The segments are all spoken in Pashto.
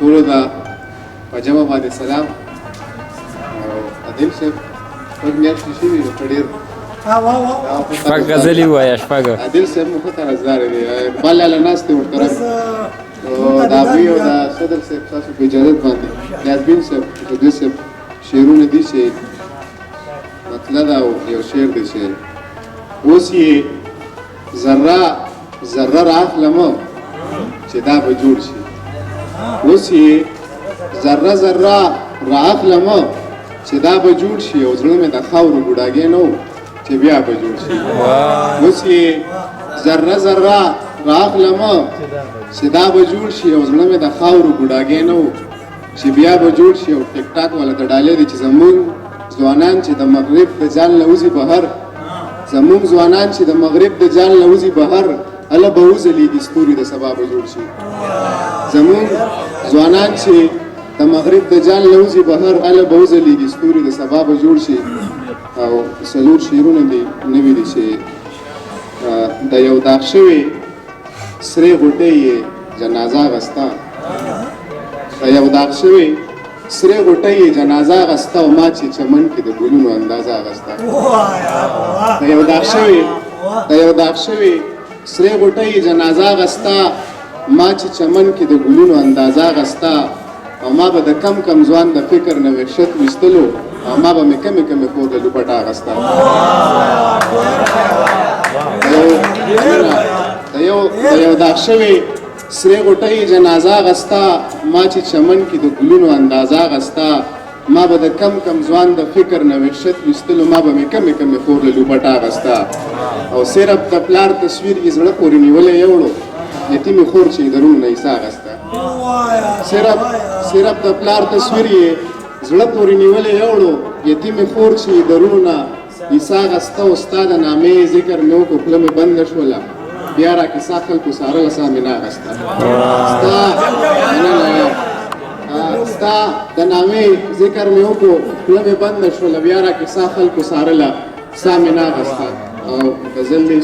ټولو ته په جمع باندې سلام. عادل صاحب شپږ میاشتې شوي نو په ډېر شپږ غزلې ووایه شپږ. عادل صاحب مو ښه طرزداره دی، اقبال لاله ناست دی محترم. د ابوی او د صدر صاحب تاسو په اجازت باندې نیازبین صاحب شهزاده صاحب شعرونه دي چې مطلع ده او یو شعر دی چې اوس یې ذره رااخلمه چې دا به جوړ شي. اوس یې ذره رااخلمه چې دا به جوړ شي او زړه مې د خاورو ګوډاګی نه و چې بیا به جوړ شي. اوس یې ذره رااخلمه چې دا به جوړ شي او زړه مې د خاورو ګوډاګی نه و چې بیا به جوړ شي. او ټیک ټاک والا ته ډالۍ دی چې زمونږ ځوانان چې د مغرب د جال نه وځي بهر، زمونږ ځوانان چې د مغرب د جال نه وځي بهر، هله به وځلیږي ستوري د سبا به جوړ شي. زمونږ ځوانان چې د مغرب د جال نه وځي بهر، هله به وځلیږي ستوري د سبا به جوړ شي. او څلور شعرونه دي نوي دي چې د یو داغ شوي سرې غوټۍ یې جنازه غسته، د یو داغ شوي سرې غوټۍ یې جنازه غسته او ما چې چمن کې د ګلونو اندازه غسته. د یو داغ شوي سرې غوټۍ یې جنازه غسته، ما چې چمن کې د ګلونو اندازه غسته. او ما به د کم ځوان د فکر نه وحشت ویستلو او ما به مې کمې خور د لوپټه اغسته. د یو داغ شوي سرې غوټۍ جنازه غسته، ما چې چمن کې د ګلونو اندازه غسته. ما به د کم ځوان د فکر نه وحشت ویستلو ما به مې کمې خور له لوپټه اغسته. او صرف د پلار تصویر یې زړه پورې نیولی یوړو یتیمې خور چې یې درونو نه ایسه اغسته. صرف د پلار تصویر یې زړه پورې نیولی یوړو یتیمې خور چې یې درونو نه ایسه اغسته. او ستا د نامې ذکر مې وکړو خوله مې بنده شوله بیا را کیسه خلکو سارله سا مې نه اغسته. ستا د نامې ذکر مې وکړو خوله مې بنده شوله بیا را کیسه خلکو سارله سا مې نه اغسته. او غزل دی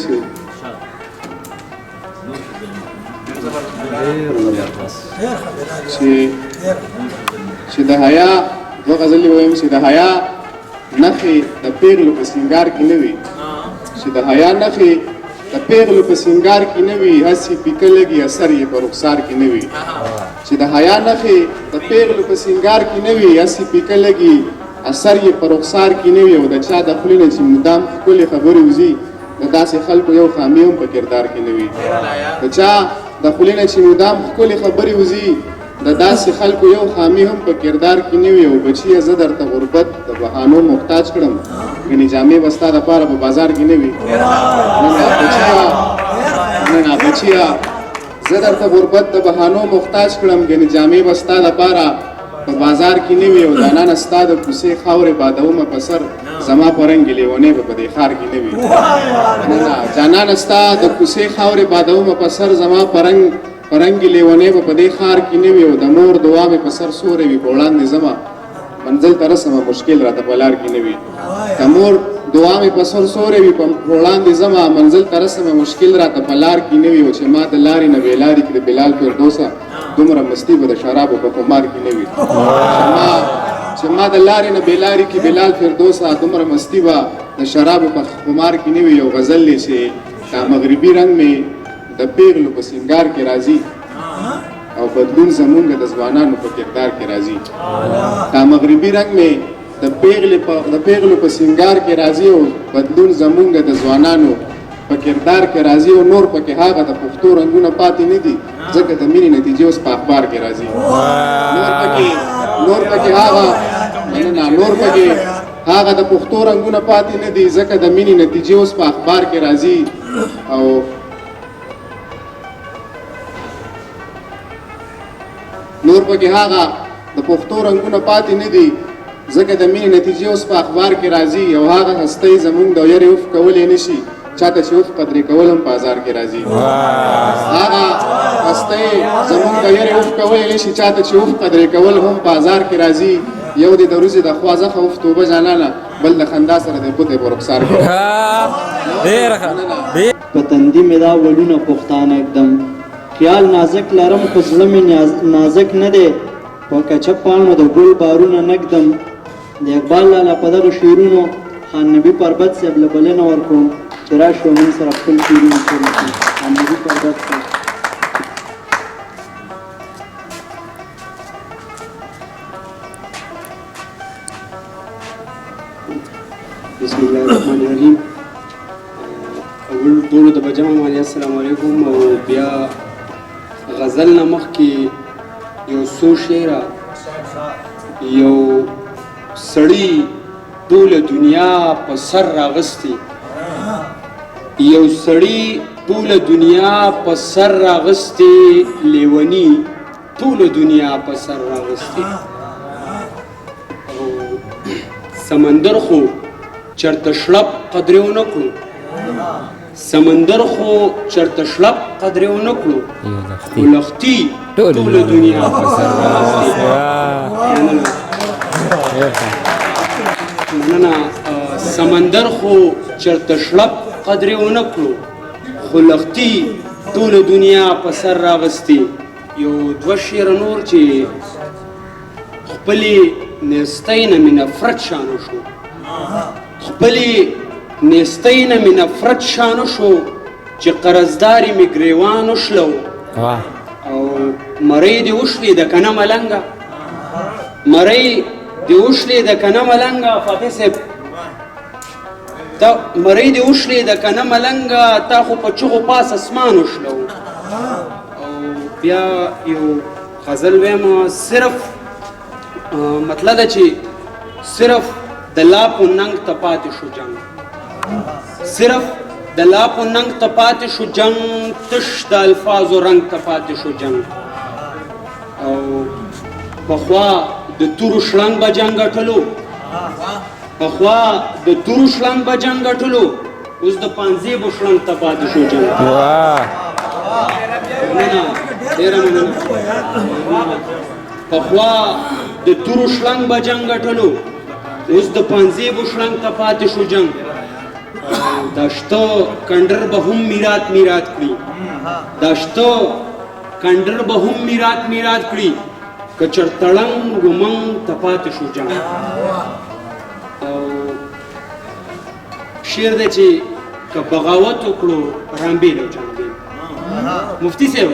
چې د حیا دوه غزلې ویم چې د حیا نښې د پیغلو په سینګار کې نه وي، چې د حیا نښې د پیغلو په سینګار کې نه وي، هسې پیکه لګي اثر یې په رخسار کې نه وي. چې د حیا نښې د پیغلو په سینګار کې نه وي، هسې پیکه لګي اثر یې په رخسار کې نه وي. او د چا د خولې نه چې مدام ښکلې خبرې وځي د داسې خلکو یو خامي هم په کردار کې نه وي. د چا د خولې نه چې مدام ښکلې خبرې وځي د داسې خلکو یو خامي هم په کردار کې نه وي. او بچیه زه درته غربت د بهانو محتاج کړم ګنې جامې به ستا دپاره په بازار کې نه وي. نه بچیه زه درته غربت د بهانو محتاج کړم ګنې جامې به ستا دپاره په بازار کې نه وي. او جانانه ستا د کوڅې خاورې بادومه په سر زما په رنګ لیونۍ به په دې ښار کې نه وي. نه جانانه ستا د کوڅې خاورې بادومه په سر زما په رنګ لیونۍ به په دې ښار کې نه وي. او د مور دعا مې په سر سورې وي په وړاندې زما منزل ته رسمه مشکل راته په لار کې نه وي. د مور دعا مې په سر سورې وي په وړاندې زما منزل ته رسمه مشکل راته په لار کې نه وي. او چې ما د لارې نه بېلارې کړي بلال فردوسه دومره مستی به د شرابو په خمار کې نه وي. چې ما د لارې نه بېلارې کړي بلال فردوسه دومره مستی به د شرابو په خمار کې نه وي. یو غزل دی چې دا مغربي رنګ مې د پیغلو په سینګار کې راځي او بدلون زمونږ د ځوانانو په کردار کې راځي. دا مغربي رنګ مې د پیغلو په سینګار کې راځي او بدلون زمونږ د ځوانانو په کردار کې راځي. او نور پکې هغه د پښتو رنګونه پاتې نه دي ځکه د مینې نتیجې اوس په اخبار کې راځي. نور پکې هغه د پښتو رنګونه پاتې نه دي ځکه د مینې نتیجې اوس په اخبار کې راځي. او نور پکې هغه د پښتو رنګونه پاتې نه دي ځکه د مینې نتیجې اوس په اخبار کې راځي. او هغه هستۍ زمونږ د یارې اوف کولی نه شي چاته چې اوف قدرې کول هم په بازار کې راځي. هغه هستۍ زمونږ د یارې اوف کولی نه شي چاته چې اوف قدرې کول هم په بازار کې راځي. یو دی د ورځې د خوازخه اوف توبه جانانه بل د خندا سره د ګوتې په رخسار کې. په تندي مې دا ولونه پښتانه اکدم خیال نازک لرم خو زړه مې نازک نه دی په کچه پاڼو د ګل بارونه نږدم د اقبال لالا په دغه شعرونو خان نبي پربت صاحب له بلنه ورکوم چې راشي او موږ سره خپل شعرونه شریک کړي. خان نبي پربت صاحب. بسم الله الرحمن الرحیم. اول ټولو ته بجمع باندې السلام علیکم. او بیا غزل نه مخکې یو څو شعره یو سړی ټوله دنیا په سر راغستی یو سړی ټوله دنیا په سر راغستی لیونی ټوله دنیا په سر راغستی سمندر خو چرته شلپ قدرې ونه کړو سمندر خو چرته شلپ قدرې ونه کړو خو لښتي ټوله دنیا په سر راغستی. مننه. سمندر خو چرته شلپ قدرې ونه کړو خو لښتي ټوله دنیا په سر راغستی. یو دوه شعره نور چې خپلې نیستۍ نه مې نفرت شانه شو خپلې نیستۍ نه مې نفرت شانه شو چې قرضداري مې ګریوان وشلو او مرۍ دې وشلې د کنه ملنګه مرۍ دې وشلې د کنه ملنګه فاتح صاحب تا مرۍ دې وشلې د کنه ملنګه تا خو په چغو پاس اسمان وشلو. او بیا یو غزل وایم صرف مطلب ده چې صرف د لا په ننګ ته پاتې شو جنګ صرف د لا په ننګ ته پاتې شو جنګ تش د الفاظو رنګ ته پاتې شو جنګ. او پخوا د تورو شړنګ به جنګ ګټلو پخوا د تورو شړنګ به جنګ ګټلو اوس د پانزیبو شړنګ ته پاتې شو جنګ. مننه ډېره مننه. پخوا د تورو شړنګ به جنګ ګټلو اوس د پانزیبو شړنګ ته پاتې شو جنګ. دا شته کنډر به هم میرات میرات کړي دا شته کنډر به هم میرات میرات کړي که چرتړنګ ومنګ ته پاتې شو جنګ. او شعر دی چې که بغاوت وکړو رامبیل او جانبیل مفتی صاحب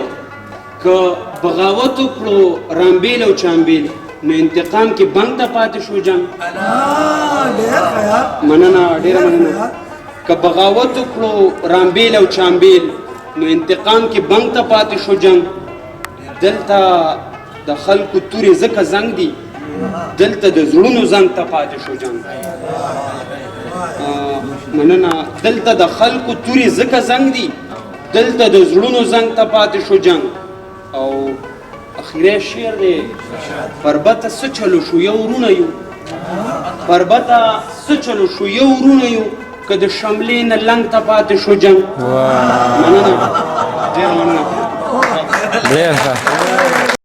که بغاوت وکړو رامبیل او چامبیل نو انتقام کې بنګ ته پاتې شو جنګ. مننه ډېره مننه. که بغاوت وکړو رامبیل او چامبیل نو انتقام کې بنګ ته پاتې شو جنګ. دلته د خلکو تورې ځکه زنګ دي دلته د زړونو زنګ ته پاتې شو جنګ. مننه. دلته د خلکو تورې ځکه زنګ دي دلته د زړونو زنګ ته پاتې شو جنګ. او اخیری شعر دی پربته څه چلو شو یو ورونه یو پربته څه چلو شو یو ورونه یو که د شملې نه لنګ ته پاتې شو جنګ. مننه ډېره مننه.